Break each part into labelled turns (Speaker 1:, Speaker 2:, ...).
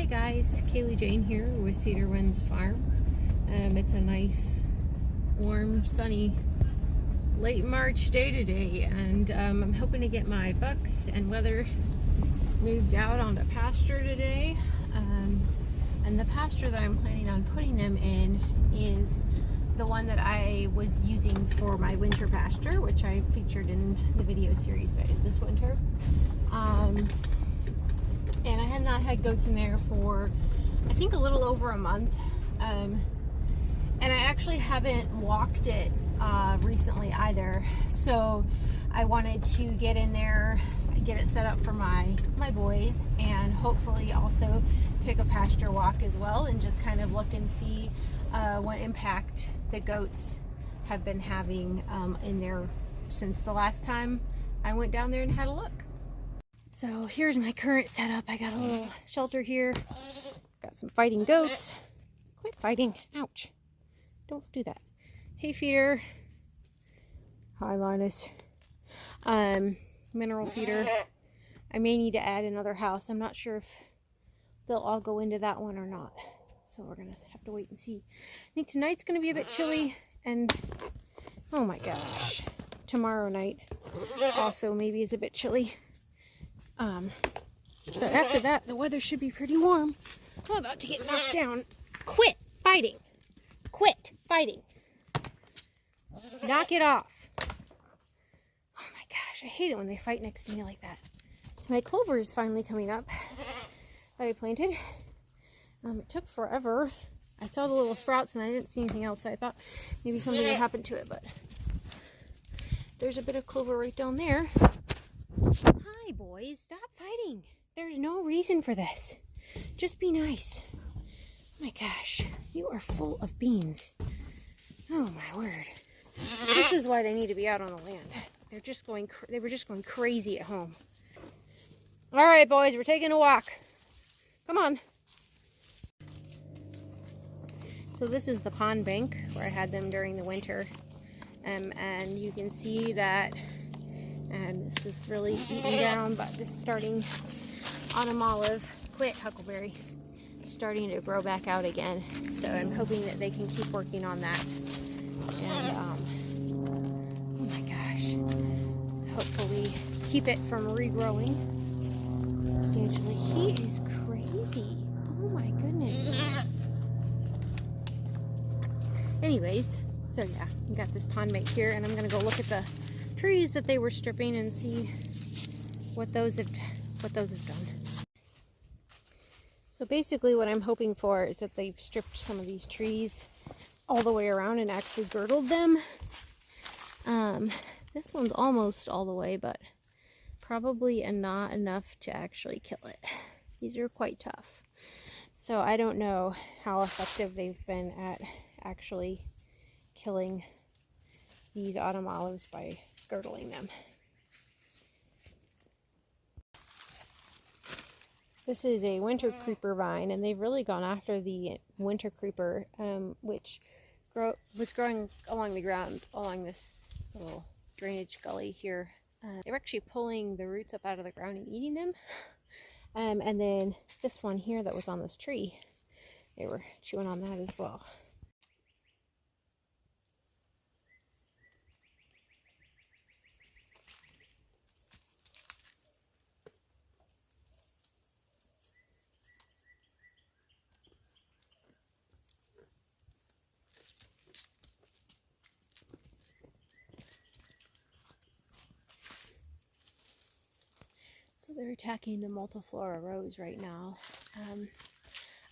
Speaker 1: guys, Kaylee Jane here with Cedar Winds Farm. It's a nice, warm, sunny, late March day today, and I'm hoping to get my bucks and Weather moved out onto pasture today. And the pasture that I'm planning on putting them in is the one that I was using for my winter pasture, which I featured in the video series that I did this winter. And I have not had goats in there for, I think, a little over a month. And I actually haven't walked it recently either. So I wanted to get in there, get it set up for my boys, and hopefully also take a pasture walk as well, and just kind of look and see what impact the goats have been having in there since the last time I went down there and had a look. So here's my current setup. I got a little shelter here. Got some fighting goats. Quit fighting. Ouch. Don't do that. Hay feeder. Hi, Linus. Mineral feeder. I may need to add another house. I'm not sure if they'll all go into that one or not. So we're going to have to wait and see. I think tonight's going to be a bit chilly. And, oh my gosh, tomorrow night also maybe is a bit chilly. But after that, the weather should be pretty warm. I'm about to get knocked down. Quit fighting. Quit fighting. Knock it off. Oh my gosh, I hate it when they fight next to me like that. My clover is finally coming up that I planted. It took forever. I saw the little sprouts and I didn't see anything else, so I thought maybe something would happen to it, but there's a bit of clover right down there. Hi, boys. Stop fighting. There's no reason for this. Just be nice. Oh my gosh. You are full of beans. Oh my word. This is why they need to be out on the land. They were just going crazy at home. All right, boys. We're taking a walk. Come on. So this is the pond bank where I had them during the winter. And you can see that this is really eaten down, but this starting autumn olive, quit huckleberry, starting to grow back out again. So I'm hoping that they can keep working on that. And oh my gosh, hopefully keep it from regrowing substantially. He is crazy. Oh my goodness. Anyways, so yeah, we got this pond bank here, and I'm gonna go look at the trees that they were stripping and see what those have done. So basically what I'm hoping for is that they've stripped some of these trees all the way around and actually girdled them. This one's almost all the way, but probably not enough to actually kill it. These are quite tough. So I don't know how effective they've been at actually killing these autumn olives by girdling them. This is a winter creeper vine, and they've really gone after the winter creeper, which was growing along the ground, along this little drainage gully here. They were actually pulling the roots up out of the ground and eating them. And then this one here that was on this tree, they were chewing on that as well. So they're attacking the multiflora rose right now.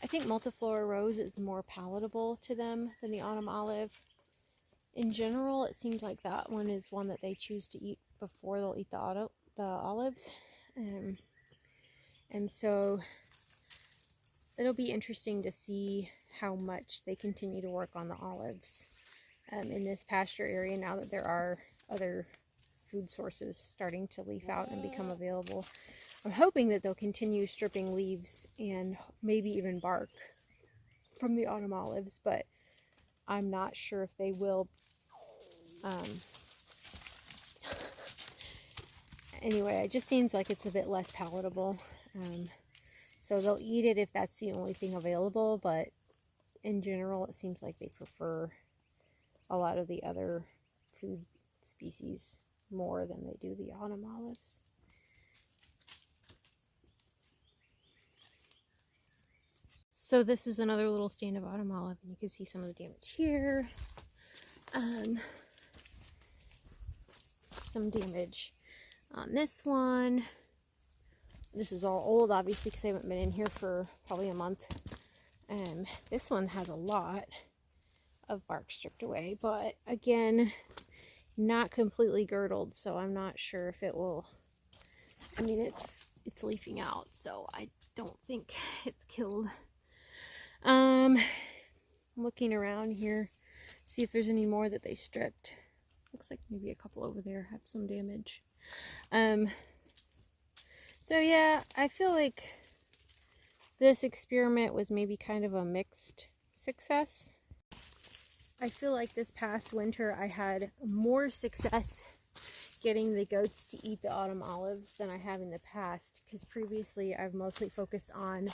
Speaker 1: I think multiflora rose is more palatable to them than the autumn olive. In general, it seems like that one is one that they choose to eat before they'll eat the olives. And so it'll be interesting to see how much they continue to work on the olives in this pasture area now that there are other food sources starting to leaf out and become available. I'm hoping that they'll continue stripping leaves and maybe even bark from the autumn olives, but I'm not sure if they will. Anyway, it just seems like it's a bit less palatable. So they'll eat it if that's the only thing available, but in general, it seems like they prefer a lot of the other food species more than they do the autumn olives. So this is another little stand of autumn olive, and you can see some of the damage here. Some damage on this one. This is all old, obviously, because I haven't been in here for probably a month. This one has a lot of bark stripped away, but again, not completely girdled, so I'm not sure if it will. I mean, it's leafing out, so I don't think it's killed. Looking around here, see if there's any more that they stripped. Looks like maybe a couple over there have some damage. So yeah, I feel like this experiment was maybe kind of a mixed success. I feel like this past winter I had more success getting the goats to eat the autumn olives than I have in the past, because previously I've mostly focused on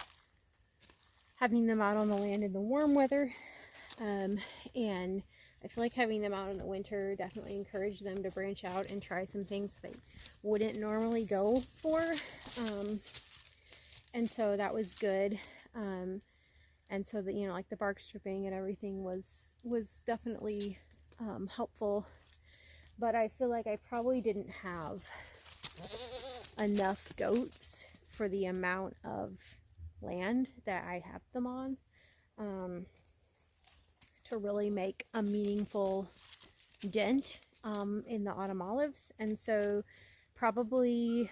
Speaker 1: having them out on the land in the warm weather, and I feel like having them out in the winter definitely encouraged them to branch out and try some things they wouldn't normally go for, and so that was good. And so that, you know, like the bark stripping and everything was definitely helpful, but I feel like I probably didn't have enough goats for the amount of land that I have them on, to really make a meaningful dent in the autumn olives. And so probably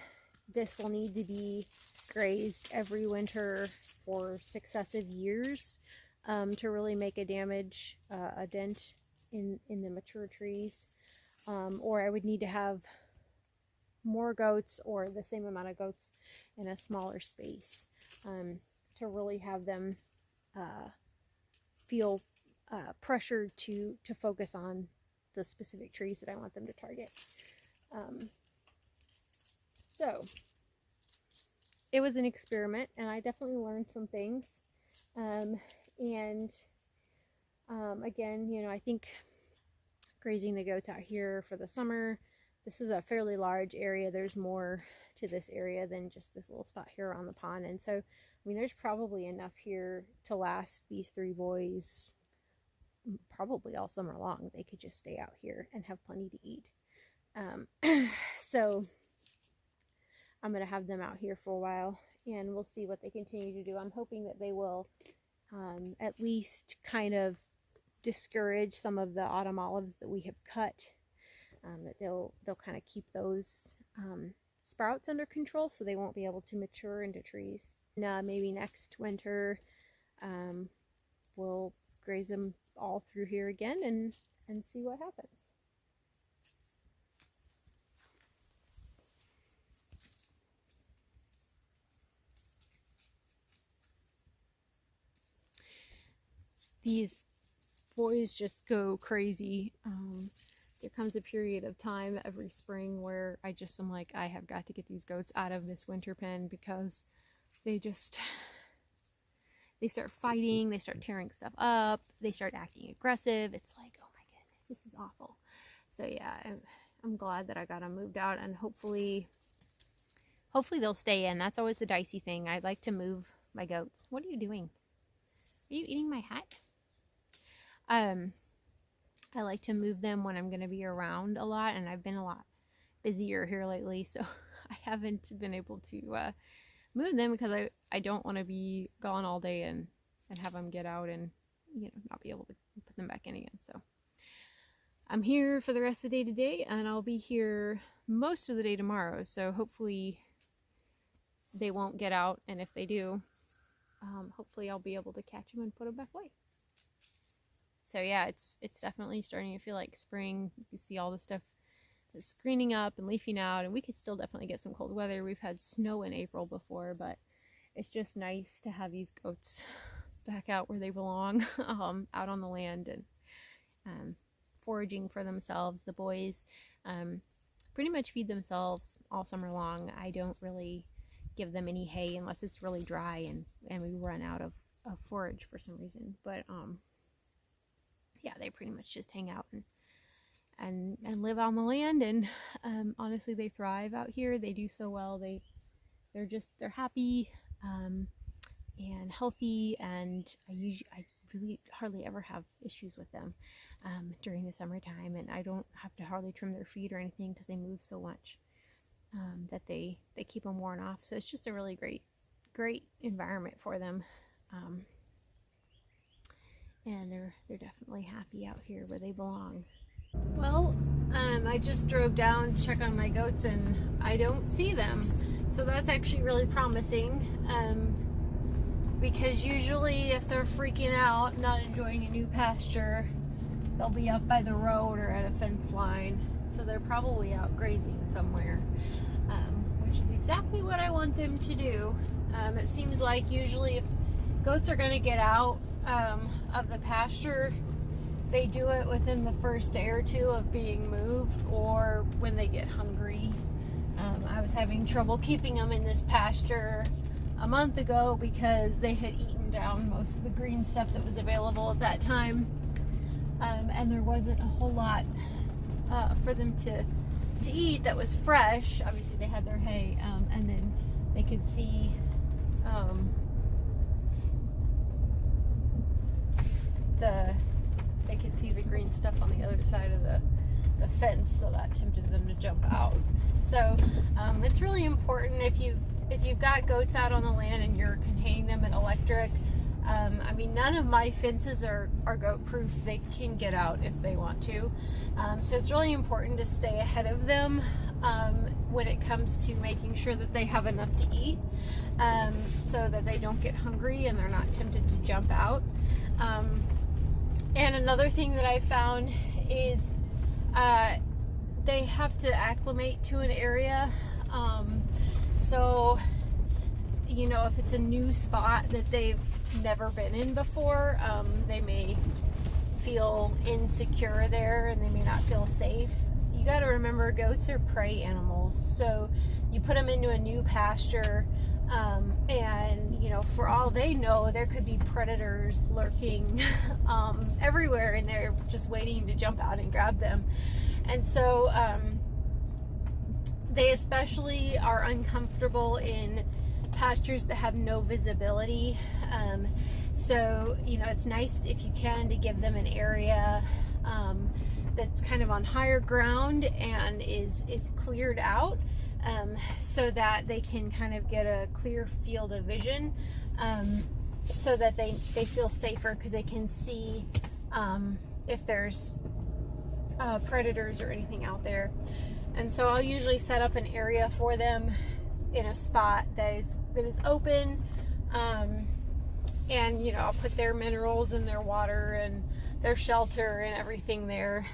Speaker 1: this will need to be grazed every winter for successive years to really make a dent in the mature trees, or I would need to have more goats or the same amount of goats in a smaller space to really have them feel pressured to focus on the specific trees that I want them to target. So it was an experiment, and I definitely learned some things. Again, you know, I think grazing the goats out here for the summer, this is a fairly large area. There's more to this area than just this little spot here on the pond. And so, I mean, there's probably enough here to last these three boys probably all summer long. They could just stay out here and have plenty to eat. So I'm going to have them out here for a while, and we'll see what they continue to do. I'm hoping that they will at least kind of discourage some of the autumn olives that we have cut, that they'll kind of keep those sprouts under control so they won't be able to mature into trees. And maybe next winter we'll graze them all through here again and see what happens. These boys just go crazy. There comes a period of time every spring where I am like, I have got to get these goats out of this winter pen, because they start fighting, they start tearing stuff up, they start acting aggressive. It's like, oh my goodness, this is awful. So yeah, I'm glad that I got them moved out, and hopefully they'll stay in. That's always the dicey thing. I like to move my goats. What are you doing? Are you eating my hat? I like to move them when I'm going to be around a lot, and I've been a lot busier here lately, so I haven't been able to move them, because I don't want to be gone all day and have them get out and, you know, not be able to put them back in again. So I'm here for the rest of the day today, and I'll be here most of the day tomorrow, so hopefully they won't get out, and if they do, hopefully I'll be able to catch them and put them back away. So yeah, it's definitely starting to feel like spring. You can see all the stuff that's greening up and leafing out, and we could still definitely get some cold weather. We've had snow in April before, but it's just nice to have these goats back out where they belong, out on the land and foraging for themselves. The boys pretty much feed themselves all summer long. I don't really give them any hay unless it's really dry and we run out of forage for some reason. But yeah, they pretty much just hang out and live on the land, and honestly they thrive out here. They do so well. They're happy and healthy, and I really hardly ever have issues with them during the summertime, and I don't have to hardly trim their feet or anything because they move so much that they keep them worn off. So it's just a really great environment for them, and they're definitely happy out here where they belong. Well, I just drove down to check on my goats and I don't see them, so that's actually really promising, because usually if they're freaking out, not enjoying a new pasture, they'll be up by the road or at a fence line. So they're probably out grazing somewhere, which is exactly what I want them to do. It seems like usually if goats are going to get out of the pasture, they do it within the first day or two of being moved, or when they get hungry. I was having trouble keeping them in this pasture a month ago because they had eaten down most of the green stuff that was available at that time, and there wasn't a whole lot for them to eat that was fresh. Obviously they had their hay, and then they could see the green stuff on the other side of the fence, so that tempted them to jump out. So it's really important if you've got goats out on the land and you're containing them in electric. I mean, none of my fences are goat proof. They can get out if they want to. So it's really important to stay ahead of them when it comes to making sure that they have enough to eat, so that they don't get hungry and they're not tempted to jump out. And another thing that I found is they have to acclimate to an area. So, you know, if it's a new spot that they've never been in before, they may feel insecure there and they may not feel safe. You got to remember, goats are prey animals, so you put them into a new pasture, and you know, for all they know, there could be predators lurking everywhere, and they're just waiting to jump out and grab them. And so they especially are uncomfortable in pastures that have no visibility. So, you know, it's nice if you can to give them an area that's kind of on higher ground and is cleared out, so that they can kind of get a clear field of vision, so that they feel safer, because they can see if there's predators or anything out there. And so I'll usually set up an area for them in a spot that is open, and you know, I'll put their minerals and their water and their shelter and everything there,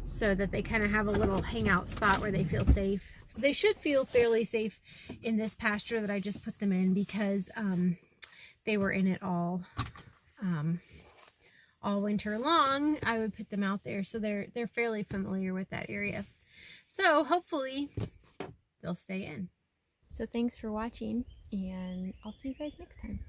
Speaker 1: so that they kind of have a little hangout spot where they feel safe. They should feel fairly safe in this pasture that I just put them in, because they were in it all winter long. I would put them out there, so they're fairly familiar with that area. So hopefully they'll stay in. So thanks for watching, and I'll see you guys next time.